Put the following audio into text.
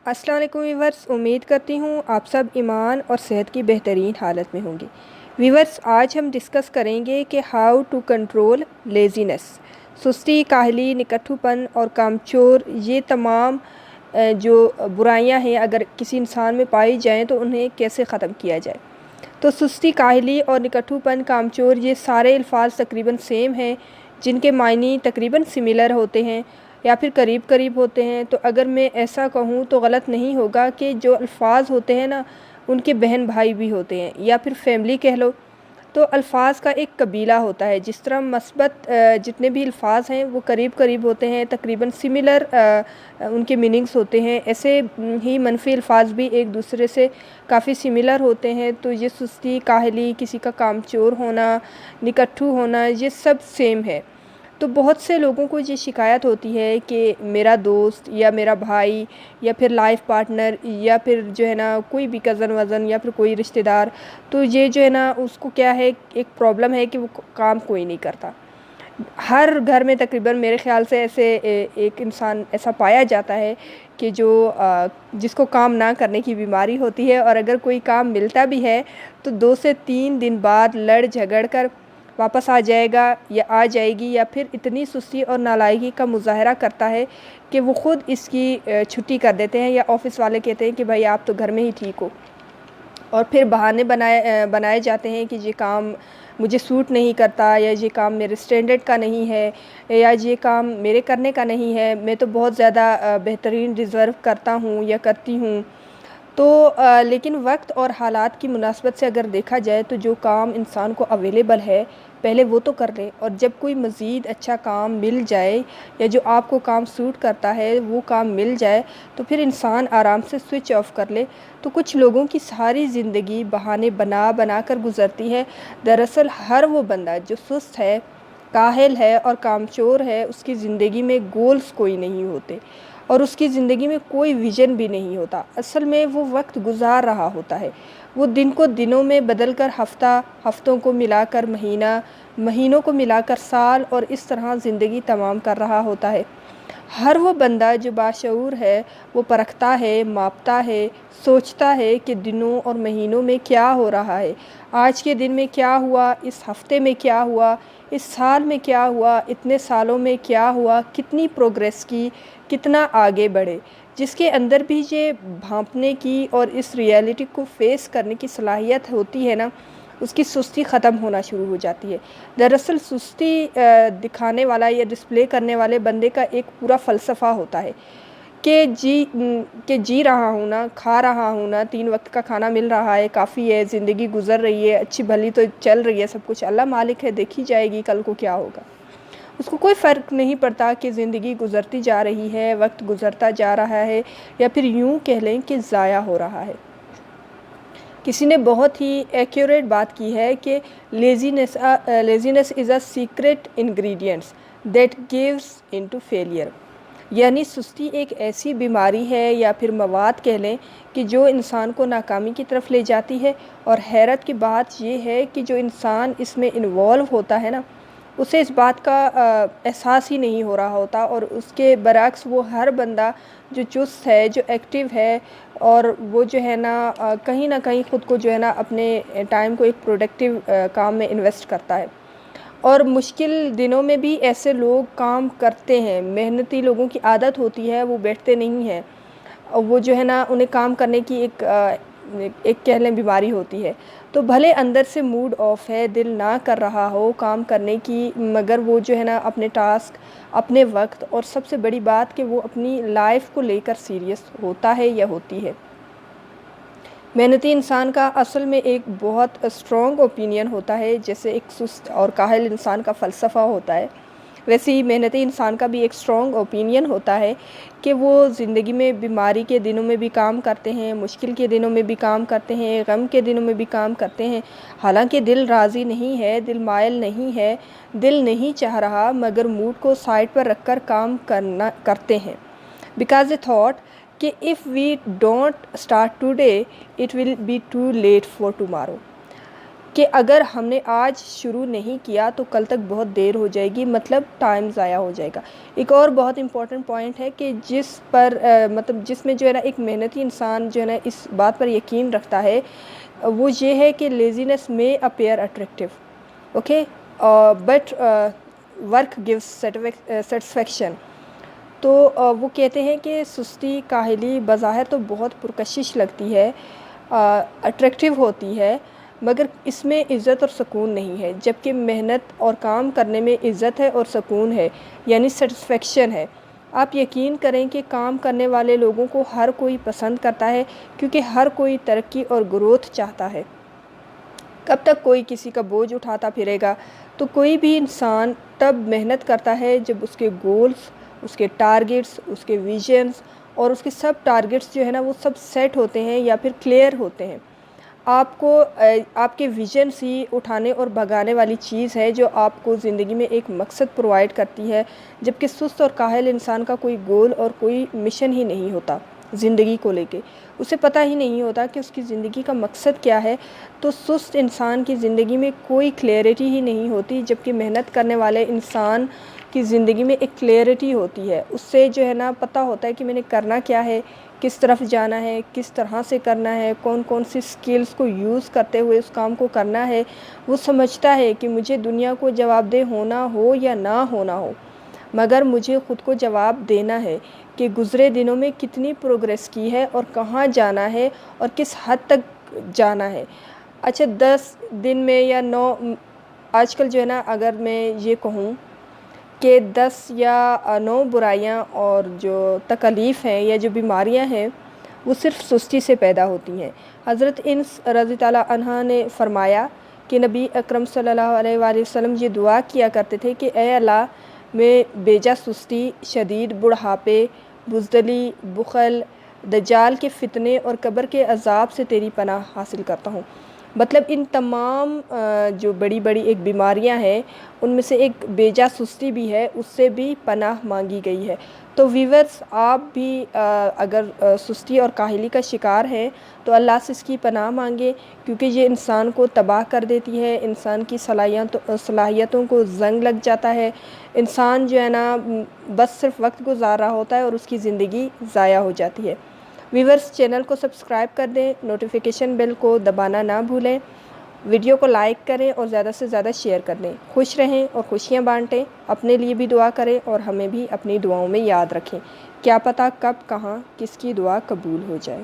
السلام علیکم ویورس، امید کرتی ہوں آپ سب ایمان اور صحت کی بہترین حالت میں ہوں گے۔ ویورس، آج ہم ڈسکس کریں گے کہ ہاؤ ٹو کنٹرول لیزینس، سستی، کاہلی، نکٹھو پن اور کامچور، یہ تمام جو برائیاں ہیں اگر کسی انسان میں پائی جائیں تو انہیں کیسے ختم کیا جائے۔ تو سستی، کاہلی اور نکٹھو پن، کامچور، یہ سارے الفاظ تقریباً سیم ہیں، جن کے معنی تقریباً سملر ہوتے ہیں یا پھر قریب قریب ہوتے ہیں۔ تو اگر میں ایسا کہوں تو غلط نہیں ہوگا کہ جو الفاظ ہوتے ہیں نا، ان کے بہن بھائی بھی ہوتے ہیں یا پھر فیملی کہہ لو۔ تو الفاظ کا ایک قبیلہ ہوتا ہے، جس طرح مثبت جتنے بھی الفاظ ہیں وہ قریب قریب ہوتے ہیں، تقریباً سملر ان کے میننگز ہوتے ہیں، ایسے ہی منفی الفاظ بھی ایک دوسرے سے کافی سملر ہوتے ہیں۔ تو یہ سستی، کاہلی، کسی کا کامچور ہونا، نکٹھو ہونا، یہ سب سیم ہے۔ تو بہت سے لوگوں کو یہ شکایت ہوتی ہے کہ میرا دوست یا میرا بھائی یا پھر لائف پارٹنر یا پھر جو ہے نا کوئی بھی کزن وزن یا پھر کوئی رشتہ دار، تو یہ جو ہے نا اس کو کیا ہے، ایک پرابلم ہے کہ وہ کام کوئی نہیں کرتا۔ ہر گھر میں تقریباً میرے خیال سے ایسے ایک انسان ایسا پایا جاتا ہے کہ جو جس کو کام نہ کرنے کی بیماری ہوتی ہے، اور اگر کوئی کام ملتا بھی ہے تو 2 سے 3 دن بعد لڑ جھگڑ کر واپس آ جائے گا یا آ جائے گی، یا پھر اتنی سستی اور نالائقی کا مظاہرہ کرتا ہے کہ وہ خود اس کی چھٹی کر دیتے ہیں، یا آفس والے کہتے ہیں کہ بھائی آپ تو گھر میں ہی ٹھیک ہو، اور پھر بہانے بنائے جاتے ہیں کہ یہ کام مجھے سوٹ نہیں کرتا، یا یہ کام میرے اسٹینڈرڈ کا نہیں ہے، یا یہ کام میرے کرنے کا نہیں ہے، میں تو بہت زیادہ بہترین ڈیزرو کرتا ہوں یا کرتی ہوں۔ تو لیکن وقت اور حالات کی مناسبت سے اگر دیکھا جائے تو جو کام انسان کو اویلیبل ہے پہلے وہ تو کر لے، اور جب کوئی مزید اچھا کام مل جائے یا جو آپ کو کام سوٹ کرتا ہے وہ کام مل جائے تو پھر انسان آرام سے سوئچ آف کر لے۔ تو کچھ لوگوں کی ساری زندگی بہانے بنا بنا کر گزرتی ہے۔ دراصل ہر وہ بندہ جو سست ہے، کاہل ہے اور کامچور ہے، اس کی زندگی میں گولز کوئی نہیں ہوتے، اور اس کی زندگی میں کوئی ویژن بھی نہیں ہوتا۔ اصل میں وہ وقت گزار رہا ہوتا ہے، وہ دن کو دنوں میں بدل کر ہفتہ، ہفتوں کو ملا کر مہینہ، مہینوں کو ملا کر سال، اور اس طرح زندگی تمام کر رہا ہوتا ہے۔ ہر وہ بندہ جو باشعور ہے وہ پرکھتا ہے، ماپتا ہے، سوچتا ہے کہ دنوں اور مہینوں میں کیا ہو رہا ہے، آج کے دن میں کیا ہوا، اس ہفتے میں کیا ہوا، اس سال میں کیا ہوا، اتنے سالوں میں کیا ہوا، کتنی پروگریس کی، کتنا آگے بڑھے۔ جس کے اندر بھی یہ بھانپنے کی اور اس ریئلٹی کو فیس کرنے کی صلاحیت ہوتی ہے نا، اس کی سستی ختم ہونا شروع ہو جاتی ہے۔ دراصل سستی دکھانے والا یا ڈسپلے کرنے والے بندے کا ایک پورا فلسفہ ہوتا ہے کہ جی رہا ہوں نا، کھا رہا ہوں نا، 3 وقت کا کھانا مل رہا ہے، کافی ہے، زندگی گزر رہی ہے، اچھی بھلی تو چل رہی ہے، سب کچھ اللہ مالک ہے، دیکھی جائے گی کل کو کیا ہوگا۔ اس کو کوئی فرق نہیں پڑتا کہ زندگی گزرتی جا رہی ہے، وقت گزرتا جا رہا ہے، یا پھر یوں کہہ لیں کہ ضائع ہو رہا ہے۔ کسی نے بہت ہی ایکوریٹ بات کی ہے کہ لیزینس از اے secret ingredients that gives into failure, یعنی سستی ایک ایسی بیماری ہے یا پھر مواد کہہ لیں کہ جو انسان کو ناکامی کی طرف لے جاتی ہے، اور حیرت کی بات یہ ہے کہ جو انسان اس میں انوالو ہوتا ہے نا، اسے اس بات کا احساس ہی نہیں ہو رہا ہوتا، اور اس کے برعکس وہ ہر بندہ جو چست ہے، جو ایکٹیو ہے، اور وہ جو ہے نا کہیں نہ کہیں خود کو جو ہے نا اپنے ٹائم کو ایک پروڈکٹیو کام میں انویسٹ کرتا ہے۔ اور مشکل دنوں میں بھی ایسے لوگ کام کرتے ہیں، محنتی لوگوں کی عادت ہوتی ہے، وہ بیٹھتے نہیں ہیں، اور وہ جو ہے نا انہیں کام کرنے کی ایک کہہ لیں بیماری ہوتی ہے۔ تو بھلے اندر سے موڈ آف ہے، دل نہ کر رہا ہو کام کرنے کی، مگر وہ جو ہے نا اپنے ٹاسک، اپنے وقت، اور سب سے بڑی بات کہ وہ اپنی لائف کو لے کر سیریس ہوتا ہے یا ہوتی ہے۔ محنتی انسان کا اصل میں ایک بہت اسٹرانگ اوپینین ہوتا ہے، جیسے ایک سست اور کاہل انسان کا فلسفہ ہوتا ہے، ویسے ہی محنتی انسان کا بھی ایک اسٹرانگ اوپینین ہوتا ہے کہ وہ زندگی میں بیماری کے دنوں میں بھی کام کرتے ہیں، مشکل کے دنوں میں بھی کام کرتے ہیں، غم کے دنوں میں بھی کام کرتے ہیں، حالانکہ دل راضی نہیں ہے، دل مائل نہیں ہے، دل نہیں چاہ رہا، مگر موڈ کو سائڈ پر رکھ کر کام کرتے ہیں، بیکاز اے تھاٹ کہ if we don't start today it will be too late for tomorrow۔ کہ اگر ہم نے آج شروع نہیں کیا تو کل تک بہت دیر ہو جائے گی، مطلب ٹائم ضائع ہو جائے گا۔ ایک اور بہت امپورٹنٹ پوائنٹ ہے کہ جس پر مطلب جس میں جو ہے نا ایک محنتی انسان جو ہے نا اس بات پر یقین رکھتا ہے، وہ یہ ہے کہ لیزینس میں appear attractive, okay, but work gives satisfaction. تو وہ کہتے ہیں کہ سستی کاہلی بظاہر تو بہت پرکشش لگتی ہے، اٹریکٹیو ہوتی ہے، مگر اس میں عزت اور سکون نہیں ہے، جبکہ محنت اور کام کرنے میں عزت ہے اور سکون ہے، یعنی سیٹسفیکشن ہے۔ آپ یقین کریں کہ کام کرنے والے لوگوں کو ہر کوئی پسند کرتا ہے، کیونکہ ہر کوئی ترقی اور گروتھ چاہتا ہے۔ کب تک کوئی کسی کا بوجھ اٹھاتا پھرے گا؟ تو کوئی بھی انسان تب محنت کرتا ہے جب اس کے گولز، اس کے ٹارگٹس، اس کے ویژنز اور اس کے سب ٹارگٹس جو ہے نا وہ سب سیٹ ہوتے ہیں یا پھر کلیئر ہوتے ہیں۔ آپ کے ویژنز ہی اٹھانے اور بھگانے والی چیز ہے جو آپ کو زندگی میں ایک مقصد پرووائڈ کرتی ہے، جبکہ سست اور کاہل انسان کا کوئی گول اور کوئی مشن ہی نہیں ہوتا زندگی کو لے کے، اسے پتہ ہی نہیں ہوتا کہ اس کی زندگی کا مقصد کیا ہے۔ تو سست انسان کی زندگی میں کوئی کلیئرٹی ہی نہیں ہوتی، جبکہ محنت کرنے والے انسان کی زندگی میں ایک کلیئرٹی ہوتی ہے، اس سے جو ہے نا پتہ ہوتا ہے کہ میں نے کرنا کیا ہے، کس طرف جانا ہے، کس طرح سے کرنا ہے، کون کون سی سکلز کو یوز کرتے ہوئے اس کام کو کرنا ہے۔ وہ سمجھتا ہے کہ مجھے دنیا کو جواب دہ ہونا ہو یا نہ ہونا ہو، مگر مجھے خود کو جواب دینا ہے کہ گزرے دنوں میں کتنی پروگریس کی ہے اور کہاں جانا ہے اور کس حد تک جانا ہے۔ اچھا 10 دن میں یا 9، آج کل جو ہے نا اگر میں یہ کہوں کہ 10 یا 9 برائیاں اور جو تکالیف ہیں یا جو بیماریاں ہیں وہ صرف سستی سے پیدا ہوتی ہیں۔ حضرت انس رضی اللہ عنہ نے فرمایا کہ نبی اکرم صلی اللہ علیہ وآلہ وسلم یہ دعا کیا کرتے تھے کہ اے اللہ، میں بیجا سستی، شدید بڑھاپے، بزدلی، بخل، دجال کے فتنے اور قبر کے عذاب سے تیری پناہ حاصل کرتا ہوں۔ مطلب ان تمام جو بڑی بڑی ایک بیماریاں ہیں ان میں سے ایک بیجا سستی بھی ہے، اس سے بھی پناہ مانگی گئی ہے۔ تو ویورز، آپ بھی اگر سستی اور کاہلی کا شکار ہیں تو اللہ سے اس کی پناہ مانگے، کیونکہ یہ انسان کو تباہ کر دیتی ہے، انسان کی صلاحیتوں کو زنگ لگ جاتا ہے، انسان جو ہے نا بس صرف وقت گزار رہا ہوتا ہے اور اس کی زندگی ضائع ہو جاتی ہے۔ ویورز، چینل کو سبسکرائب کر دیں، نوٹیفیکیشن بیل کو دبانا نہ بھولیں، ویڈیو کو لائک کریں اور زیادہ سے زیادہ شیئر کر دیں۔ خوش رہیں اور خوشیاں بانٹیں، اپنے لیے بھی دعا کریں اور ہمیں بھی اپنی دعاؤں میں یاد رکھیں، کیا پتہ کب کہاں کس کی دعا قبول ہو جائے۔